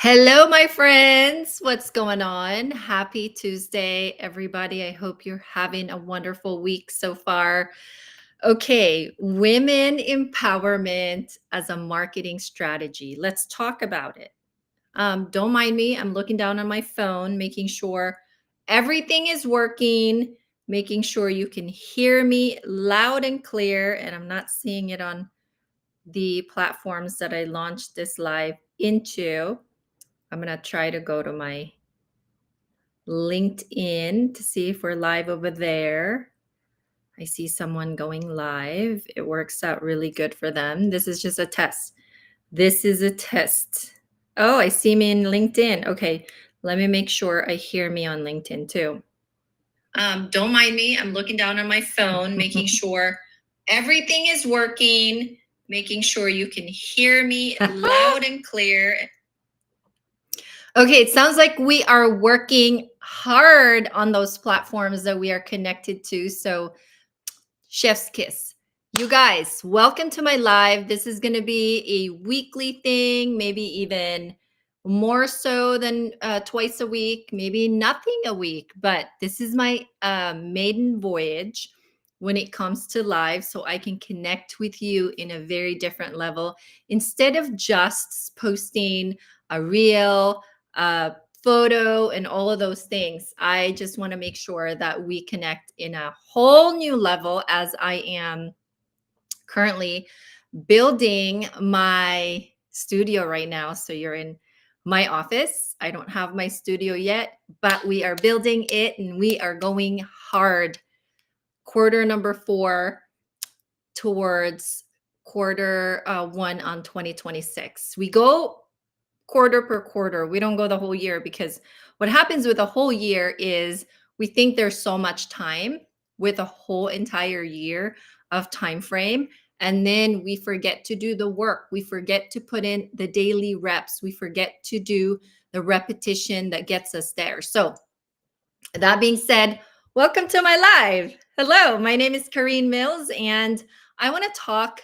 Hello, my friends. What's going on? Happy Tuesday, everybody. I hope you're having a wonderful week so far. Okay, women empowerment as a marketing strategy. Let's talk about it. Don't mind me. I'm looking down on my phone, making sure everything is working, making sure you can hear me loud and clear. And I'm not seeing it on the platforms that I launched this live into. I'm going to try to go to my LinkedIn to see if we're live over there. I see someone going live. It works out really good for them. This is just a test. This is a test. Oh, I see me in LinkedIn. Okay, let me make sure I hear me on LinkedIn too. Don't mind me. I'm looking down on my phone, making sure everything is working, making sure you can hear me loud and clear. Okay, it sounds like we are working hard on those platforms that we are connected to. So, chef's kiss. You guys, welcome to my live. This is going to be a weekly thing, maybe even more so than twice a week, maybe nothing a week. But this is my maiden voyage when it comes to live, so I can connect with you in a very different level instead of just posting a reel, a photo, and all of those things. I just want to make sure that we connect in a whole new level as I am currently building my studio right now. So you're in my office. I don't have my studio yet, but we are building it and we are going hard. Quarter number 4 towards quarter one on 2026. We go quarter per quarter. We don't go the whole year because what happens with a whole year is we think there's so much time with a whole entire year of time frame, and then we forget to do the work. We forget to put in the daily reps. We forget to do the repetition that gets us there. So that being said, welcome to my live. Hello, my name is Kareen Mills, and I want to talk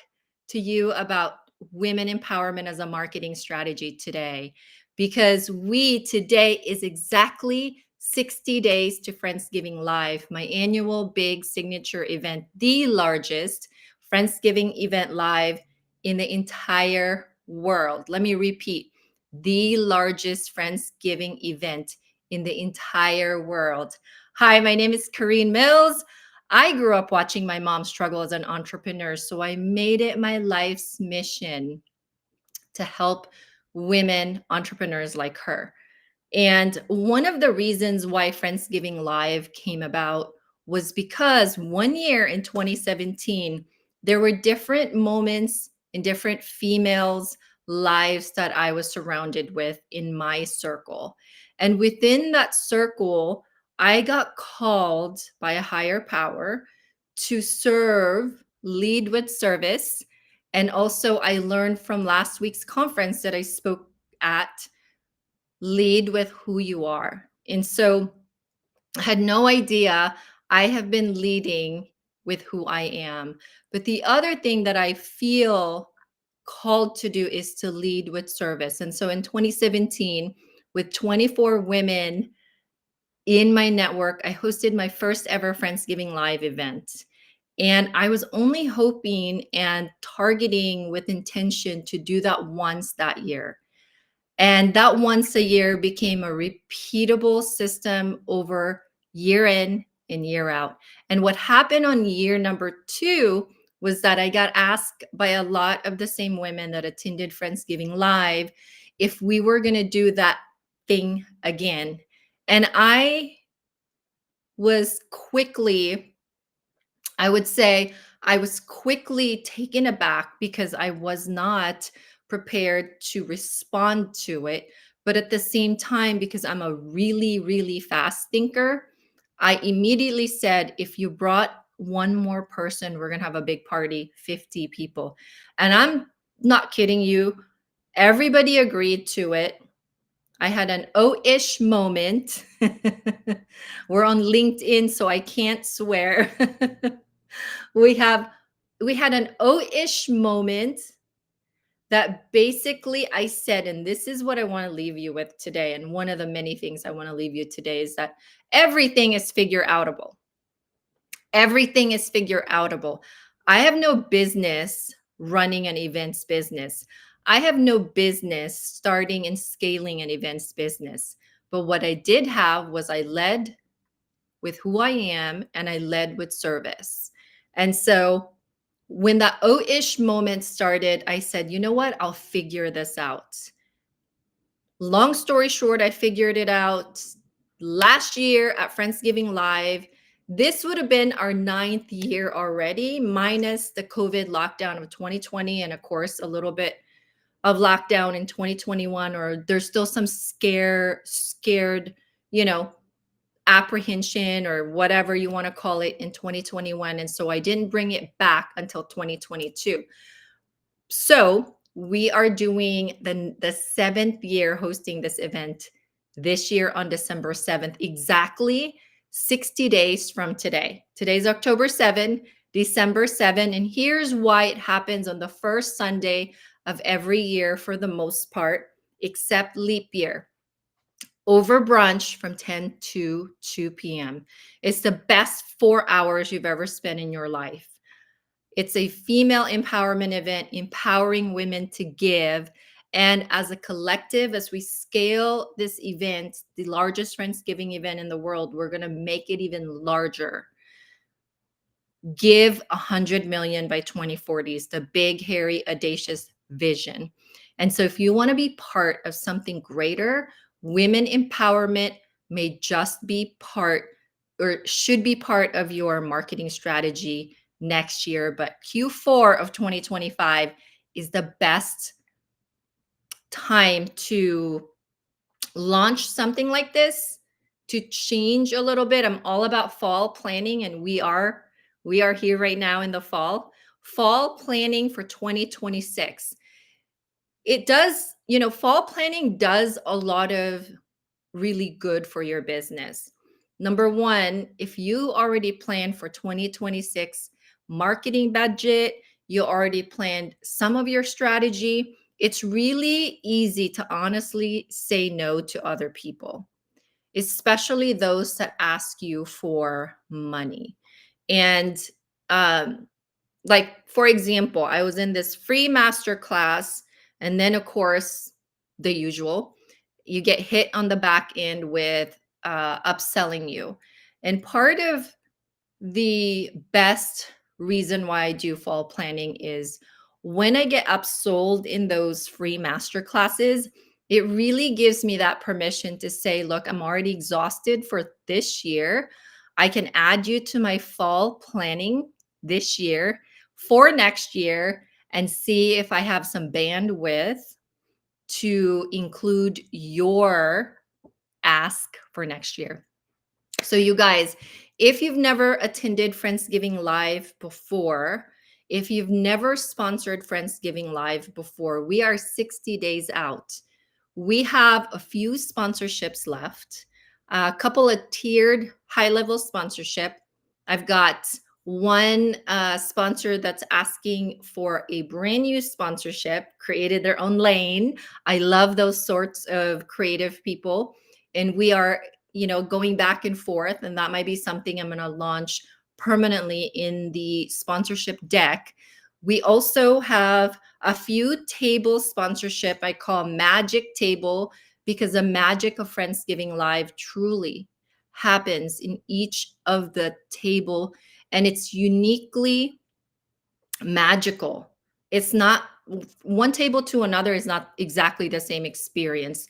to you about women empowerment as a marketing strategy today because today is exactly 60 days to Friendsgiving Live, my annual big signature event, the largest Friendsgiving event live in the entire world. Let me repeat, the largest Friendsgiving event in the entire world. Hi, my name is Kareen Mills. I grew up watching my mom struggle as an entrepreneur, so I made it my life's mission to help women entrepreneurs like her. And one of the reasons why Friendsgiving Live came about was because one year in 2017, there were different moments in different females' lives that I was surrounded with in my circle. And within that circle, I got called by a higher power to serve, lead with service. And also, I learned from last week's conference that I spoke at, lead with who you are. And so I had no idea I have been leading with who I am. But the other thing that I feel called to do is to lead with service. And so in 2017, with 24 women in my network, I hosted my first ever Friendsgiving Live event. And I was only hoping and targeting with intention to do that once that year. And that once a year became a repeatable system over year in and year out. And what happened on year number 2 was that I got asked by a lot of the same women that attended Friendsgiving Live if we were going to do that thing again. And was quickly, I would say, I was quickly taken aback because I was not prepared to respond to it. But at the same time, because I'm a really, really fast thinker, I immediately said, if you brought one more person, we're going to have a big party, 50 people. And I'm not kidding you. Everybody agreed to it. I had an oh-ish moment. We're on LinkedIn, so I can't swear. we have we had an oh-ish moment, that basically I said, and this is what I want to leave you with today. And one of the many things I want to leave you today is that everything is figure outable. Everything is figure outable. I have no business running an events business. I have no business starting and scaling an events business. But what I did have was I led with who I am and I led with service. And so when that ish moment started, I said, you know what? I'll figure this out. Long story short, I figured it out last year at Friendsgiving Live. This would have been our 9th year already, minus the COVID lockdown of 2020, and of course, a little bit of lockdown in 2021, or there's still some scared, you know, apprehension or whatever you want to call it in 2021. And so I didn't bring it back until 2022. So we are doing the 7th year hosting this event this year on December 7th, exactly 60 days from today. Today's October 7, December 7. And here's why it happens on the first Sunday of every year for the most part, except leap year. Over brunch from 10 to 2 p.m. It's the best 4 hours you've ever spent in your life. It's a female empowerment event, empowering women to give. And as a collective, as we scale this event, the largest Friendsgiving event in the world, we're going to make it even larger. Give 100 million by 2040 is the big, hairy, audacious vision. And so if you want to be part of something greater, women empowerment may just be part or should be part of your marketing strategy next year. But Q4 of 2025 is the best time to launch something like this, to change a little bit. I'm all about fall planning, and we are here right now in the fall planning for 2026. It does, fall planning does a lot of really good for your business. Number one, if you already planned for 2026 marketing budget, you already planned some of your strategy, it's really easy to honestly say no to other people, especially those that ask you for money. And um, like, for example, I was in this free master class, and then, of course, the usual, you get hit on the back end with upselling you. And part of the best reason why I do fall planning is when I get upsold in those free master classes, it really gives me that permission to say, look, I'm already exhausted for this year. I can add you to my fall planning this year for next year and see if I have some bandwidth to include your ask for next year. So, you guys, if you've never attended Friendsgiving Live before, if you've never sponsored Friendsgiving Live before, we are 60 days out. We have a few sponsorships left, a couple of tiered high level sponsorship. I've got one sponsor that's asking for a brand new sponsorship, created their own lane. I love those sorts of creative people. And we are going back and forth, and that might be something I'm going to launch permanently in the sponsorship deck. We also have a few table sponsorship I call magic table, because the magic of Friendsgiving Live truly happens in each of the table, and it's uniquely magical. It's not one table to another is not exactly the same experience.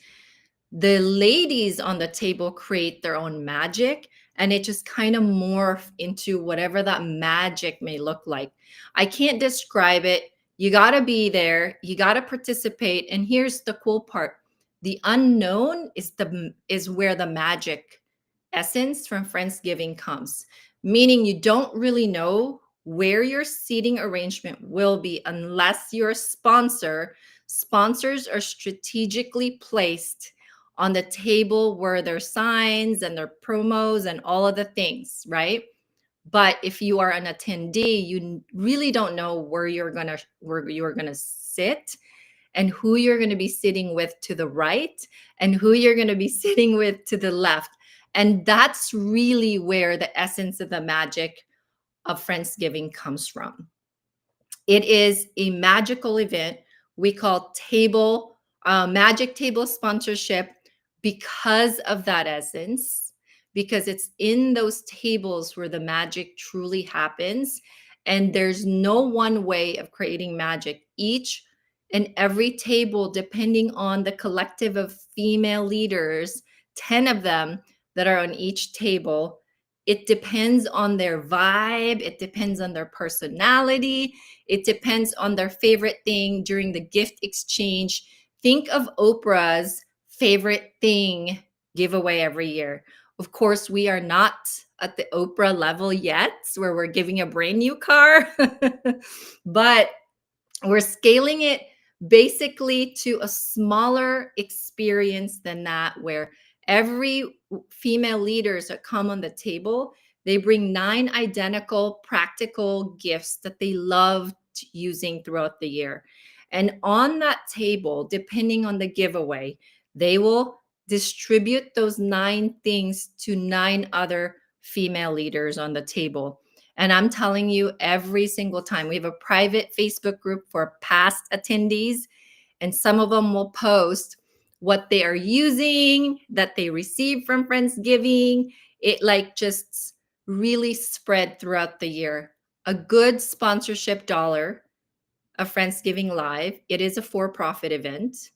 The ladies on the table create their own magic, and it just kind of morph into whatever that magic may look like. I can't describe it. You got to be there, you got to participate. And here's the cool part: the unknown is where the magic essence from Friendsgiving comes, meaning you don't really know where your seating arrangement will be unless you're a sponsor. Sponsors are strategically placed on the table where their signs and their promos and all of the things, right? But if you are an attendee, you really don't know where you're gonna sit. and who you're going to be sitting with to the right and who you're going to be sitting with to the left. And that's really where the essence of the magic of Friendsgiving comes from. It is a magical event we call magic table sponsorship because of that essence, because it's in those tables where the magic truly happens. And there's no one way of creating magic. Each and every table, depending on the collective of female leaders, 10 of them that are on each table, it depends on their vibe, it depends on their personality, it depends on their favorite thing during the gift exchange. Think of Oprah's favorite thing giveaway every year. Of course, we are not at the Oprah level yet, where we're giving a brand new car, but we're scaling it basically to a smaller experience than that, where every female leaders that come on the table, they bring 9 identical practical gifts that they love using throughout the year. And on that table, depending on the giveaway, they will distribute those 9 things to 9 other female leaders on the table. And I'm telling you, every single time we have a private Facebook group for past attendees, and some of them will post what they are using that they received from Friendsgiving. It like just really spread throughout the year. A good sponsorship dollar of Friendsgiving Live. It is a for-profit event,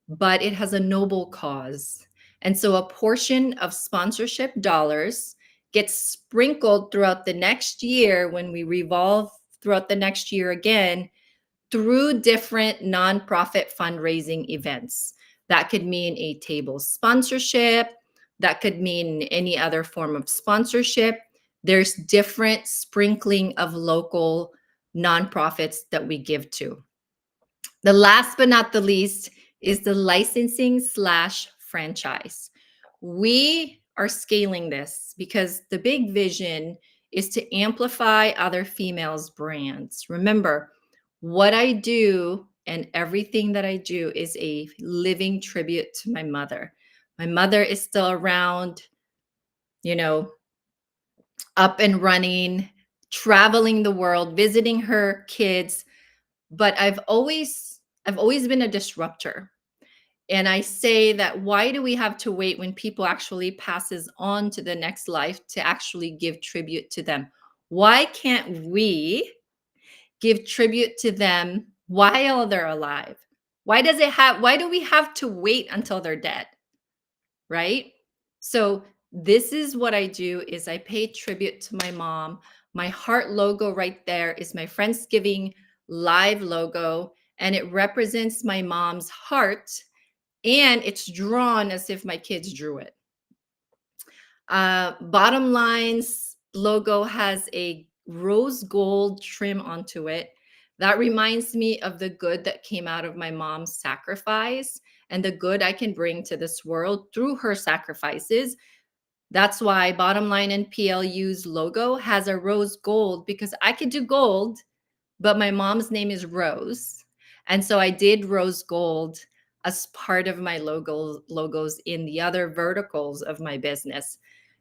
but it has a noble cause. And so a portion of sponsorship dollars gets sprinkled throughout the next year when we revolve throughout the next year again through different nonprofit fundraising events. That could mean a table sponsorship, that could mean any other form of sponsorship. There's different sprinkling of local nonprofits that we give to. The last but not the least is the licensing slash franchise. We are scaling this because the big vision is to amplify other females' brands. Remember, what I do and everything that I do is a living tribute to my mother. My mother is still around, you know, up and running, traveling the world, visiting her kids, but I've always been a disruptor. And I say that, why do we have to wait when people actually passes on to the next life to actually give tribute to them? Why can't we give tribute to them while they're alive? Why do we have to wait until they're dead? Right? So this is what I do is I pay tribute to my mom. My heart logo right there is my Friendsgiving Live logo, and it represents my mom's heart, and it's drawn as if my kids drew it. Bottom Line's logo has a rose gold trim onto it. That reminds me of the good that came out of my mom's sacrifice and the good I can bring to this world through her sacrifices. That's why Bottom Line and PLU's logo has a rose gold, because I could do gold, but my mom's name is Rose. And so I did rose gold as part of my logos in the other verticals of my business.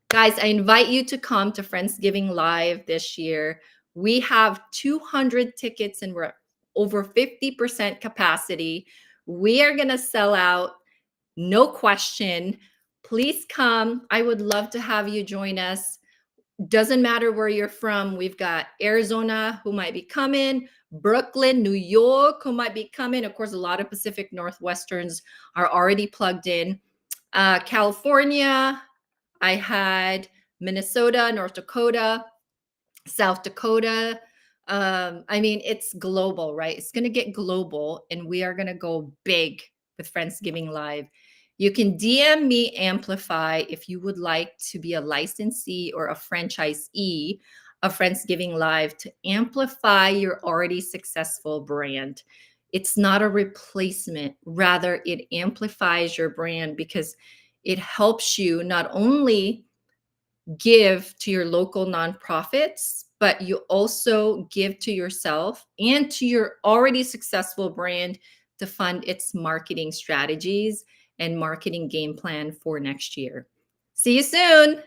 Guys, I invite you to come to Friendsgiving Live this year. We have 200 tickets and we're over 50% capacity. We are going to sell out, no question. Please come. I would love to have you join us. Doesn't matter where you're from. We've got Arizona who might be coming, Brooklyn, New York who might be coming. Of course, a lot of Pacific Northwesterns are already plugged in. California, I had Minnesota, North Dakota, South Dakota. I mean, it's global, right? It's going to get global, and we are going to go big with Friendsgiving Live. You can DM me Amplify if you would like to be a licensee or a franchisee of Friendsgiving Live to amplify your already successful brand. It's not a replacement, rather, it amplifies your brand because it helps you not only give to your local nonprofits, but you also give to yourself and to your already successful brand to fund its marketing strategies and marketing game plan for next year. See you soon.